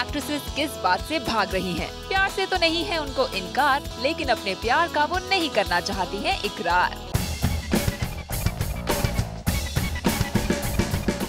Actresses किस बात से भाग रही हैं। प्यार से तो नहीं है उनको इनकार, लेकिन अपने प्यार का वो नहीं करना चाहती हैं इकरार।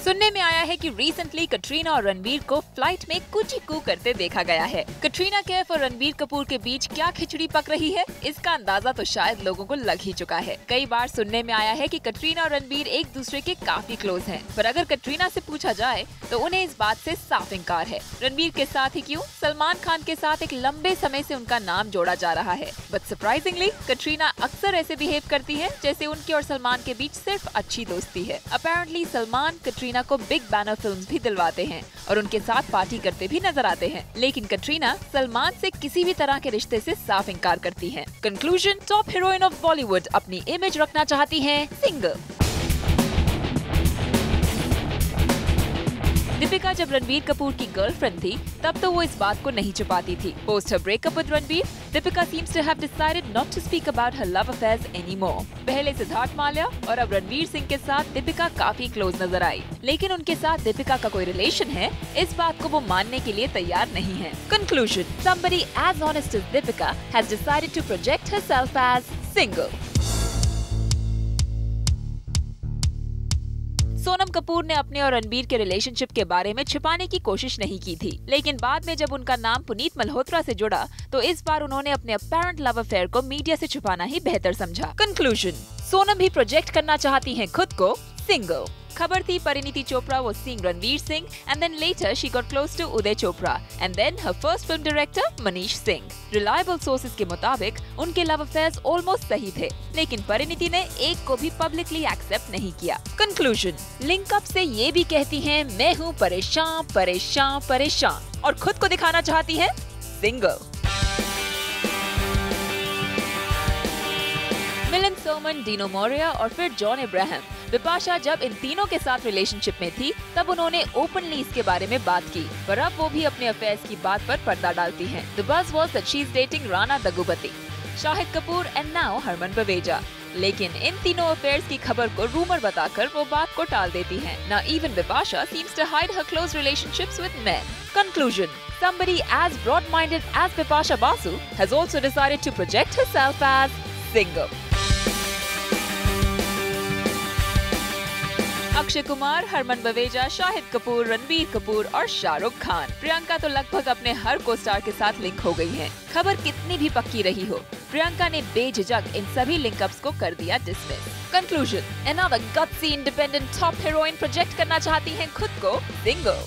सुनने में आया है कि रिसेंटली कटरीना और रणबीर को फ्लाइट में कुछ कू करते देखा गया है। कटरीना कैफ और रणबीर कपूर के बीच क्या खिचड़ी पक रही है, इसका अंदाजा तो शायद लोगों को लग ही चुका है। कई बार सुनने में आया है कि कटरीना और रणबीर एक दूसरे के काफी क्लोज हैं, पर अगर कटरीना से पूछा जाए तो उन्हें इस बात से साफ इंकार है। रणबीर के साथ ही क्यों, सलमान खान के साथ एक लंबे समय से उनका नाम जोड़ा जा रहा है। बट सरप्राइजिंगली कटरीना अक्सर ऐसे बिहेव करती है जैसे उनके और सलमान के बीच सिर्फ अच्छी दोस्ती है। अपेरेंटली सलमान कटरीना को बिग बैनर फिल्म्स भी दिलवाते हैं और उनके साथ पार्टी करते भी नजर आते हैं, लेकिन कटरीना सलमान से किसी भी तरह के रिश्ते से साफ इंकार करती हैं। Conclusion, top heroine of Bollywood अपनी इमेज रखना चाहती हैं सिंगल। दीपिका जब रणबीर कपूर की गर्लफ्रेंड थी तब तो वो इस बात को नहीं छुपाती थी। Post her breakup with Ranbir, Deepika seems to have decided not to speak about her love affairs anymore. पहले सिद्धार्थ माल्या और अब रणबीर सिंह के साथ दीपिका काफी क्लोज नजर आई, लेकिन उनके साथ दीपिका का कोई रिलेशन है, इस बात को वो मानने के लिए तैयार नहीं है। Conclusion, somebody as honest as Deepika has decided to project herself as single. Sonam Kapoor ने अपने और रणबीर के रिलेशनशिप के बारे में छिपाने की कोशिश नहीं की थी, लेकिन बाद में जब उनका नाम पुनीत मल्होत्रा से जुड़ा तो इस बार उन्होंने अपने अपैरेंट लव अफेयर को मीडिया से छुपाना ही बेहतर समझा। कंक्लूजन, सोनम भी प्रोजेक्ट करना चाहती हैं खुद को सिंगल। खबर थी Parineeti Chopra was seeing Ranveer Singh and then later she got close to Uday Chopra and then her first film director Manish Singh. Reliable sources के मुताबिक उनके लव अफेयर्स ऑलमोस्ट सही थे, लेकिन परिणीति ने एक को भी पब्लिकली एक्सेप्ट नहीं किया। कंक्लूजन, लिंक अप से ये भी कहती हैं मैं हूँ परेशान परेशान परेशान और खुद को दिखाना चाहती है सिंगल। मिलन सोमन, डीनो मोरिया और फिर जॉन इब्राहिम। बिपाशा जब इन तीनों के साथ रिलेशनशिप में थी तब उन्होंने ओपनली इसके बारे में बात की, पर अब वो भी अपने अफेयर्स की बात पर पर्दा डालती हैं। The buzz was that she is dating Rana Daggubati, Shahid Kapoor and now Harman Baweja. लेकिन इन तीनों अफेयर्स की खबर को रूमर बताकर वो बात को टाल देती हैं। Now even Bipasha seems to hide her close relationships with men. Conclusion, somebody as broad-minded as Bipasha Basu has also decided to project herself as single. Akshay Kumar, Harman Baweja, Shahid Kapoor, Ranbir Kapoor और शाहरुख खान। प्रियंका तो लगभग अपने हर को स्टार के साथ लिंक हो गई हैं। खबर कितनी भी पक्की रही हो, प्रियंका ने बेझिझक इन सभी लिंकअप्स को कर दिया dismiss. Conclusion, another gutsy independent top heroine project करना चाहती हैं खुद को सिंगल।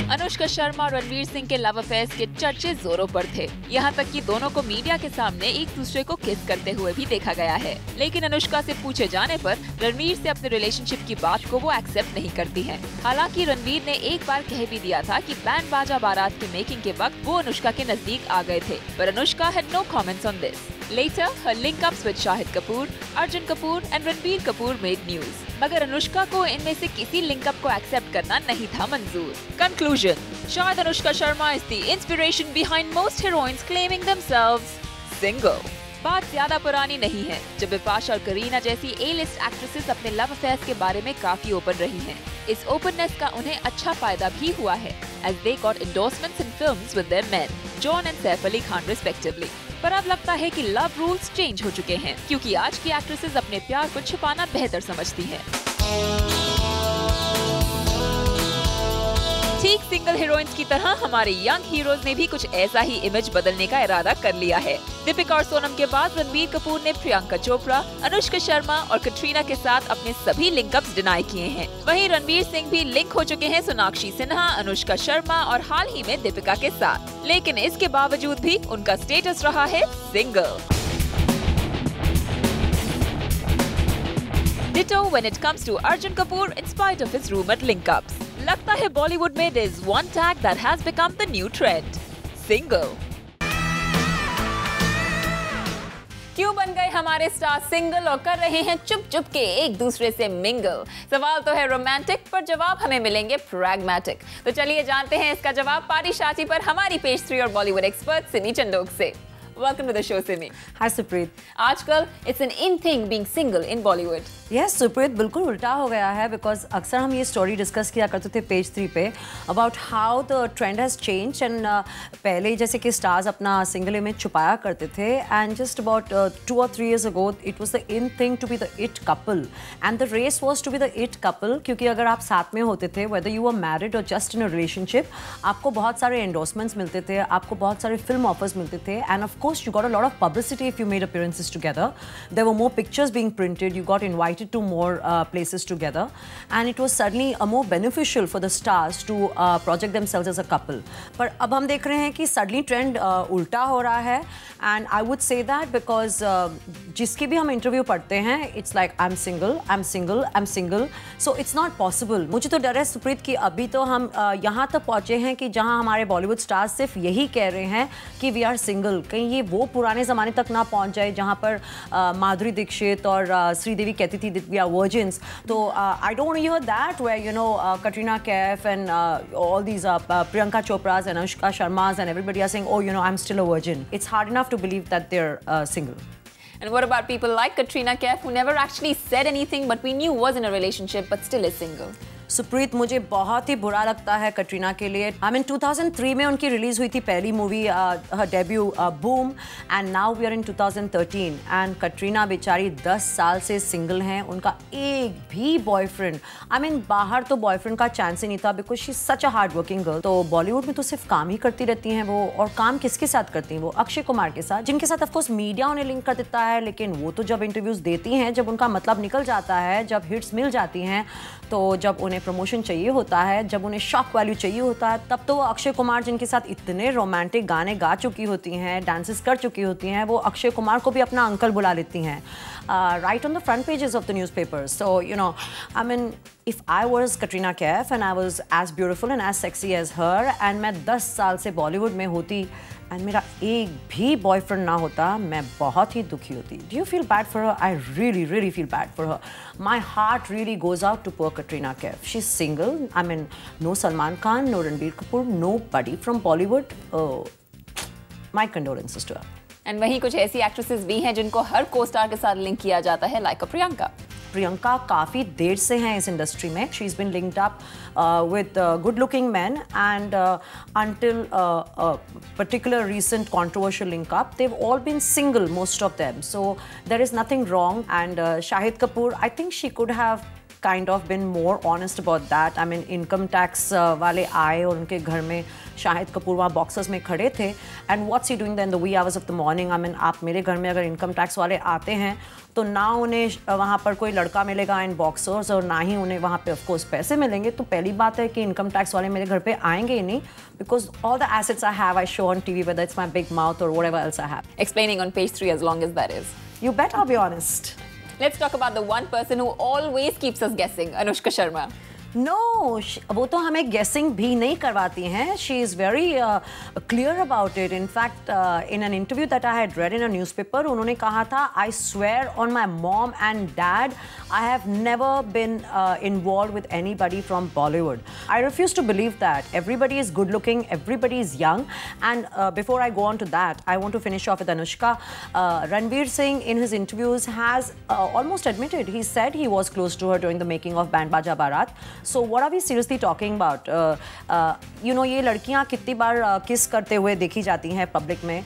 अनुष्का शर्मा और रणवीर सिंह के लव अफेयर्स के चर्चे जोरों पर थे, यहाँ तक कि दोनों को मीडिया के सामने एक दूसरे को किस करते हुए भी देखा गया है। लेकिन अनुष्का से पूछे जाने पर रणवीर से अपने रिलेशनशिप की बात को वो एक्सेप्ट नहीं करती हैं। हालांकि रणवीर ने एक बार कह भी दिया था कि बैंड बाजा बारात की मेकिंग के वक्त वो अनुष्का के नजदीक आ गए थे, पर Anushka had no comments on this. Later, her link-ups with Shahid Kapoor, Arjun Kapoor and Ranbir Kapoor made news. मगर अनुष्का को इनमें से किसी लिंकअप को एक्सेप्ट करना नहीं था मंजूर। Conclusion, शायद Anushka Sharma is the inspiration behind most heroines claiming themselves single. बात ज्यादा पुरानी नहीं है जब बिपाशा और करीना जैसी A-list एक्ट्रेसेस अपने लव अफेयर्स के बारे में काफी ओपन रही हैं। इस ओपननेस का उन्हें अच्छा फायदा भी हुआ है, as they got endorsements in films with their men, John and Saif Ali Khan respectively. पर अब लगता है कि लव रूल्स चेंज हो चुके हैं, क्योंकि आज की एक्ट्रेसेस अपने प्यार को छुपाना बेहतर समझती हैं। ठीक सिंगल हीरोइंस की तरह हमारे यंग हीरोज ने भी कुछ ऐसा ही इमेज बदलने का इरादा कर लिया है। दीपिका और सोनम के बाद रणबीर कपूर ने प्रियंका चोपड़ा, अनुष्का शर्मा और कटरीना के साथ अपने सभी लिंकअप्स डिनाई किए हैं। वहीं रणबीर सिंह भी लिंक हो चुके हैं सोनाक्षी सिन्हा, अनुष्का शर्मा और हाल ही में दीपिका के साथ, लेकिन इसके बावजूद भी उनका स्टेटस रहा है single. Ditto when it comes to Arjun Kapoor in spite of his rumored link-ups. लगता है बॉलीवुड में there is one tag that has become the new trend, single. क्यों बन गए हमारे स्टार सिंगल और कर रहे हैं चुप चुप के एक दूसरे से मिंगल? सवाल तो है रोमांटिक, पर जवाब हमें मिलेंगे प्रैग्मेटिक। तो चलिए जानते हैं इसका जवाब पारी शाची पर हमारी पेज 3 और बॉलीवुड एक्सपर्ट सिमी चंडोक से। Welcome to the show, Simi. Hi, Supreet. आजकल it's an in thing being single in Bollywood. Yes, Supreet, बिल्कुल उल्टा हो गया है because अक्सर हम ये स्टोरी डिस्कस किया करते थे पेज 3 पे about how the trend has changed and पहले जैसे कि स्टार्स अपना सिंगल इमेज छुपाया करते थे and just about 2 or 3 years ago it was the in thing to be the it couple and the race was to be the it couple क्योंकि अगर आप साथ में होते थे whether you were married or just in a relationship आपको बहुत सारे endorsements मिलते थे, आपको बहुत सारे film offers मिलते थे and of course you got a lot of publicity if you made appearances together. There were more pictures being printed, you got invited to more places together and it was certainly more beneficial for the stars to project themselves as a couple. पर अब हम देख रहे हैं कि suddenly trend उल्टा हो रहा है and I would say that because जिसकी भी हम इंटरव्यू पढ़ते हैं it's like I'm single, I'm single, I'm single. So it's not possible. मुझे तो डर है सुप्रीत कि अभी तो हम यहाँ तक पहुँचे हैं कि जहाँ हमारे बॉलीवुड स्टार्स सिर्फ यही कह रहे हैं कि वी आर सिंगल. कहीं ये वो पुराने ज़माने तक ना पहुँच जाए जहाँ पर माधुरी दीक्षित और श्रीदेवी कहती थी वी आर वर्जिन्स. तो I don't want to hear that where you know Katrina Kaif and all these Priyanka Chopras and Anushka Sharmas and everybody are saying, oh, you know, I'm still a virgin. It's hard enough to believe that they're single. And what about people like Katrina Kaif who never actually said anything but we knew was in a relationship but still is single? Supreet, मुझे बहुत ही बुरा लगता है कटरीना के लिए. I mean 2003 में उनकी release हुई थी पहली movie, her debut boom, and now we are in 2013 and Katrina बेचारी 10 साल से सिंगल हैं. उनका एक भी बॉयफ्रेंड, I mean बाहर तो बॉयफ्रेंड का चांस ही नहीं था because she's such a hard working girl. तो बॉलीवुड में तो सिर्फ काम ही करती रहती हैं वो. और काम किसके साथ करती हैं वो? अक्षय कुमार के साथ, जिनके साथ ऑफकोर्स मीडिया उन्हें लिंक कर देता है, लेकिन वो तो जब इंटरव्यूज देती हैं, जब उनका मतलब निकल जाता है, जब हिट्स मिल जाती हैं, तो जब उन्हें प्रमोशन चाहिए होता है, जब उन्हें शॉक वैल्यू चाहिए होता है, तब तो अक्षय कुमार जिनके साथ इतने रोमांटिक गाने गा चुकी होती हैं, डांसेस कर चुकी होती हैं, वो अक्षय कुमार को भी अपना अंकल बुला लेती हैं right on the front pages of the newspapers. So you know, I mean, if I was Katrina Kaif and I was as beautiful and as sexy as her and मैं 10 साल से बॉलीवुड में होती and मेरा एक भी बॉयफ्रेंड ना होता, मैं बहुत ही दुखी होती. Do you feel bad for her? I really, really feel bad for her. My heart really goes out to poor Katrina Kaif. She's single. I mean, no Salman Khan, no Ranbir Kapoor, nobody from Bollywood. Oh, my condolences to her. And वहीं कुछ ऐसी actresses भी हैं जिनको हर को star के साथ link किया जाता है, लाइक प्रियंका. प्रियंका काफ़ी देर से हैं इस इंडस्ट्री में. She is been linked up with good looking men and until a particular recent controversial link up they've all been single, most of them, so there is nothing wrong. And Shahid Kapoor, I think she could have kind of been more honest about that. I mean income tax वाले आए और उनके घर में शाहिद कपूर वहाँ boxers में खड़े थे and what's he doing then the wee hours of the morning? I mean आप मेरे घर में अगर इनकम टैक्स वाले आते हैं तो ना उन्हें वहाँ पर कोई लड़का मिलेगा इन बॉक्सर्स और ना ही उन्हें वहाँ पे ऑफ कोर्स पैसे मिलेंगे. तो पहली बात है कि इनकम टैक्स वाले मेरे घर पे आएंगे ही नहीं because all the assets I have I show on TV, whether it's my big mouth or whatever else I have. Explaining on page 3 as long as that is. You bet I'll be honest. Let's talk about the one person who always keeps us guessing, Anushka Sharma. No, वो तो हमें guessing भी नहीं करवाती हैं. She is very clear about it. In fact, in an interview that I had read in a newspaper, उन्होंने कहा था, I swear on my mom and dad, I have never been involved with anybody from Bollywood. I refuse to believe that. Everybody is good looking, everybody is young. And before I go on to that, I want to finish off with Anushka. Ranveer Singh in his interviews has almost admitted, he said he was close to her during the making of Band Baja Barat. So what are we seriously talking about? You know, ये लड़कियाँ कितनी बार किस करते हुए देखी जाती हैं public में,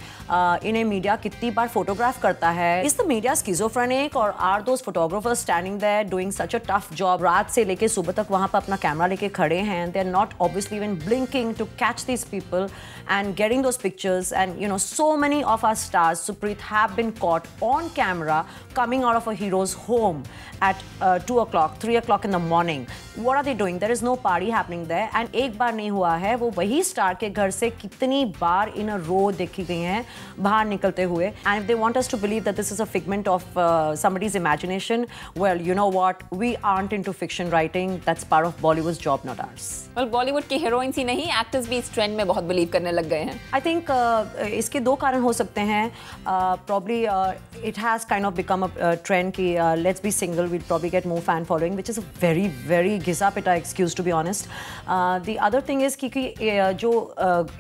इन्हें मीडिया कितनी बार फोटोग्राफ करता है. Is the media schizophrenic or are those photographers standing there doing such a tough job? रात से लेके सुबह तक वहाँ पर अपना कैमरा लेके खड़े हैं. They're not obviously even blinking to catch these people and getting those pictures. And you know, so many of our stars, Supreet, have been caught on camera coming out of a hero's home at 2 o'clock, 3 o'clock in the morning. What are they doing? There is no party happening there. And एक बार नहीं हुआ है, वो वही star के घर से कितनी बार in a row देखी गई हैं बाहर निकलते हुए. And if they want us to believe that this is a figment of somebody's imagination, well, well, you know what, we aren't into fiction writing, that's part of Bollywood's job, not ours. well, Bollywood की heroines ही नहीं, actors भी इस trend में बहुत believe करने लग गए हैं. I think इसके दो कारण हो सकते हैं. Probably it has kind of become a trend कि let's be single, we'll probably get more fan following, which is a very, very घिसा-पिटा excuse to be honest. The other thing is कि जो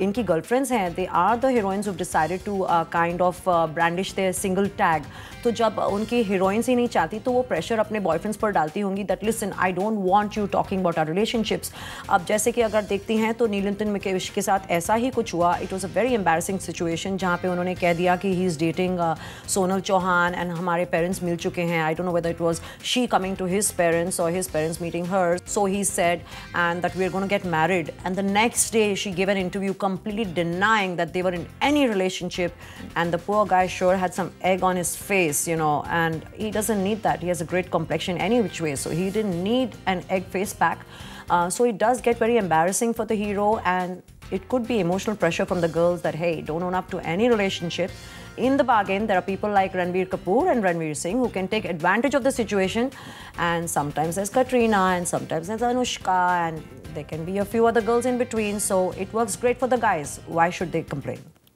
इनकी girlfriends हैं, they are the heroines who've decided to kind of brandish their single tag. तो जब उनकी heroines ही नहीं चाहती तो वो प्रेशर अपने बॉयफ्रेंड्स पर डालती होंगी that listen I don't want you talking about our relationships. अब जैसे कि अगर देखती हैं तो नीलंतन मुकेश के साथ ऐसा ही कुछ हुआ. It was a very embarrassing situation जहाँ पे उन्होंने कह दिया कि he is dating Sonal Chauhan and हमारे पेरेंट्स मिल चुके हैं. I don't know whether it was she coming to his parents और his parents meeting her. So he said and that we are gonna get married and the next day she give an interview completely denying that they were in any relationship, and the poor guy sure had some egg on his face, you know, and he doesn't need that. He has a great complexion any which way, so he didn't need an egg face pack. So it does get very embarrassing for the hero, and it could be emotional pressure from the girls that hey, don't own up to any relationship. In the bargain, there are people like Ranbir Kapoor and Ranveer Singh who can take advantage of the situation, and sometimes there's Katrina and sometimes there's Anushka, and there can be a few other girls in between, so it works great for the guys. Why should they complain?